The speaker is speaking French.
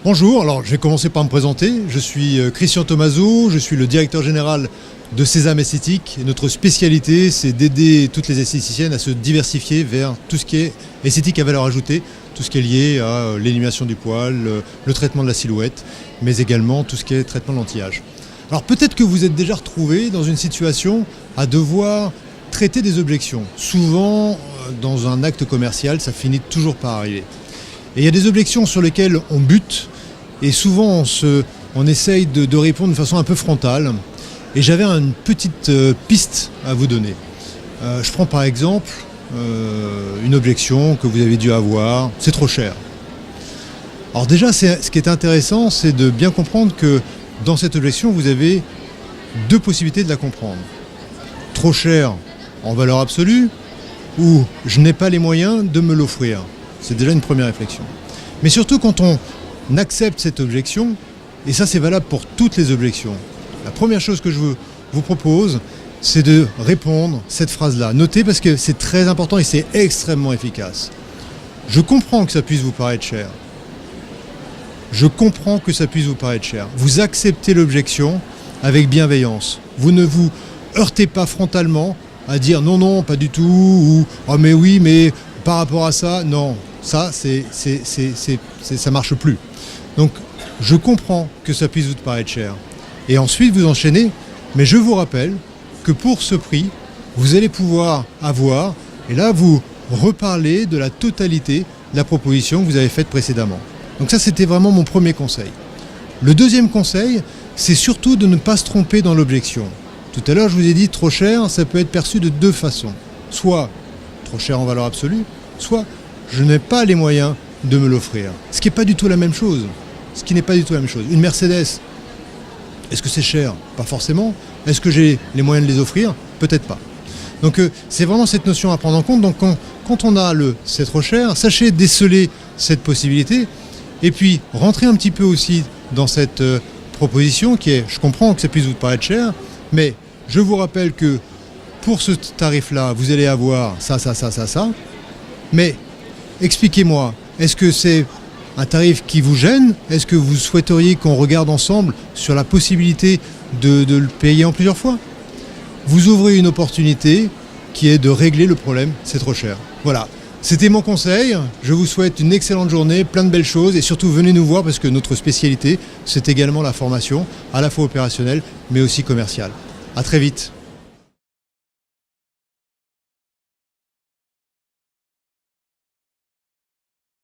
Bonjour, alors je vais commencer par me présenter. Je suis Christian Tomaso, je suis le directeur général de Sésame Esthétique. Et notre spécialité, c'est d'aider toutes les esthéticiennes à se diversifier vers tout ce qui est esthétique à valeur ajoutée, tout ce qui est lié à l'élimination du poil, le traitement de la silhouette, mais également tout ce qui est traitement de l'anti-âge. Alors peut-être que vous êtes déjà retrouvé dans une situation à devoir traiter des objections. Souvent, dans un acte commercial, ça finit toujours par arriver. Et il y a des objections sur lesquelles on bute et souvent on essaye de répondre de façon un peu frontale. Et j'avais une petite piste à vous donner. Je prends par exemple une objection que vous avez dû avoir, c'est trop cher. Alors déjà, ce qui est intéressant, c'est de bien comprendre que dans cette objection, vous avez deux possibilités de la comprendre. Trop cher en valeur absolue ou je n'ai pas les moyens de me l'offrir. C'est déjà une première réflexion. Mais surtout quand on accepte cette objection, et ça c'est valable pour toutes les objections, la première chose que je vous propose, c'est de répondre cette phrase-là. Notez parce que c'est très important et c'est extrêmement efficace. Je comprends que ça puisse vous paraître cher. Je comprends que ça puisse vous paraître cher. Vous acceptez l'objection avec bienveillance. Vous ne vous heurtez pas frontalement à dire non, non, pas du tout, ou oh mais oui, mais par rapport à ça, non. Ça, ça marche plus. Donc, je comprends que ça puisse vous paraître cher. Et ensuite, vous enchaînez. Mais je vous rappelle que pour ce prix, vous allez pouvoir avoir, et là, vous reparlez de la totalité de la proposition que vous avez faite précédemment. Donc ça, c'était vraiment mon premier conseil. Le deuxième conseil, c'est surtout de ne pas se tromper dans l'objection. Tout à l'heure, je vous ai dit trop cher, ça peut être perçu de deux façons. Soit trop cher en valeur absolue, soit je n'ai pas les moyens de me l'offrir. Ce qui n'est pas du tout la même chose. Une Mercedes, est-ce que c'est cher? Pas forcément. Est-ce que j'ai les moyens de les offrir? Peut-être pas. Donc c'est vraiment cette notion à prendre en compte. Donc quand on a le c'est trop cher, sachez déceler cette possibilité et puis rentrer un petit peu aussi dans cette proposition qui est, je comprends que ça puisse vous paraître cher, mais je vous rappelle que pour ce tarif-là, vous allez avoir ça. Mais expliquez-moi, est-ce que c'est un tarif qui vous gêne? Est-ce que vous souhaiteriez qu'on regarde ensemble sur la possibilité de le payer en plusieurs fois? Vous ouvrez une opportunité qui est de régler le problème, c'est trop cher. Voilà, c'était mon conseil. Je vous souhaite une excellente journée, plein de belles choses et surtout venez nous voir parce que notre spécialité, c'est également la formation, à la fois opérationnelle mais aussi commerciale. À très vite.